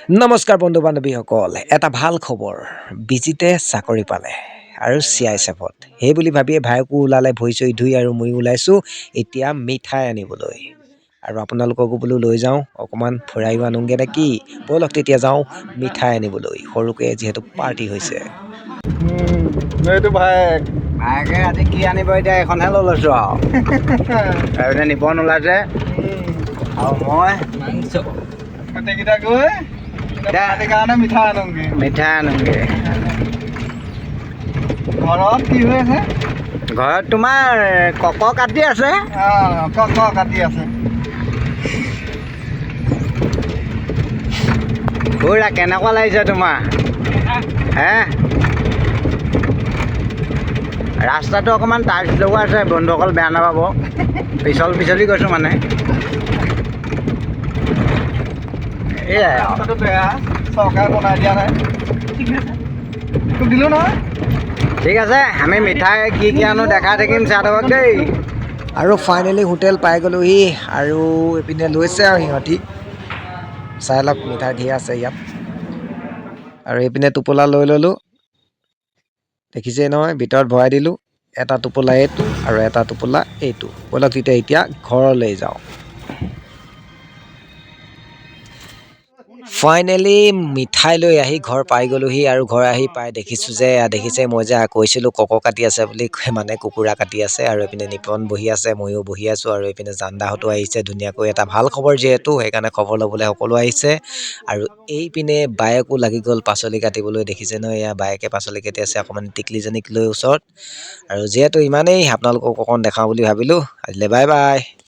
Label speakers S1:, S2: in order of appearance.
S1: নমস্কাৰ বন্ধু বান্ধৱীসকল, এটা ভাল খবৰ। বিজিতে চাকৰি পালে আৰু CISFত। সেই বুলি ভাবিয়ে ভাইকো ওলালে ভৰি চৰি ধুই, আৰু ময়ো ওলাইছোঁ এতিয়া মিঠাই আনিবলৈ। আৰু আপোনালোককো বোলো লৈ যাওঁ, অকণমান ফুৰাইও আনোগৈ নে কি। ব'লক তেতিয়া যাওঁ মিঠাই আনিবলৈ, সৰুকৈ যিহেতু পাৰ্টি হৈছে।
S2: এইটো ভাইক
S1: ভাইকে আজি কি আনিব এতিয়া, এখনহে লৈ লৈছোঁ আৰু তাৰপিছত নিব নোলাইছে। আৰু মই
S2: গোটেইকেইটা গৈ পাৰ্টিৰ কাৰণে মিঠাই আনোগৈ।
S1: মিঠাই আনোগৈ।
S2: ঘৰত কি হৈ আছে?
S1: ঘৰত তোমাৰ কক কাটি আছে।
S2: ক কাটি আছে।
S1: খুৰা কেনেকুৱা লাগিছে তোমাৰ? হে, ৰাস্তাটো অকণমান টাইচ লগোৱা আছে, বন্ধুসকল বেয়া নাপাব। পিছলি গৈছোঁ মানে। এয়াই আৰু।
S2: ৰাস্তাটো বেয়া, চৰকাৰে বনাই দিয়া নাই। তোক দিলোঁ নহয়।
S1: ঠিক আছে, আমি মিঠাই কি কি আনো দেখাই থাকিম, চাই থাকক দেই। আৰু ফাইনেলি হোটেল পাই গ'লোহি, আৰু এইপিনে লৈছে আৰু সিহঁতি। চাই লওক, মিঠাই ধেৰ আছে ইয়াত। আৰু এইপিনে টোপোলা লৈ ল'লোঁ, দেখিছেই নহয়, ভিতৰত ভৰাই দিলোঁ। এটা টোপোলা এইটো আৰু এটা টোপোলা এইটো। ব'লক এতিয়া ঘৰলৈ যাওঁ। ফাইনেলি মিঠাই লৈ আহি ঘৰ পাই গ'লোহি, আৰু ঘৰ আহি পাই দেখিছোঁ যে, দেখিছে মই যে কৈছিলোঁ কক কাটি আছে বুলি, মানে কুকুৰা কাটি আছে। আৰু এইপিনে নিপন বহি আছে, ময়ো বহি আছোঁ। আৰু এইপিনে জানদাহঁতো আহিছে ধুনীয়াকৈ, এটা ভাল খবৰ যিহেতু, সেইকাৰণে খবৰ ল'বলৈ সকলো আহিছে। আৰু এইপিনে বায়েকো লাগি গ'ল পাচলি কাটিবলৈ, দেখিছে নহয়, এয়া বায়েকে পাচলি কাটি আছে অকণমান টিকলিজনীক লৈ ওচৰত। আৰু যিহেতু ইমানেই আপোনালোকক অকণ দেখাওঁ বুলি ভাবিলোঁ, আজিলৈ বাই বাই।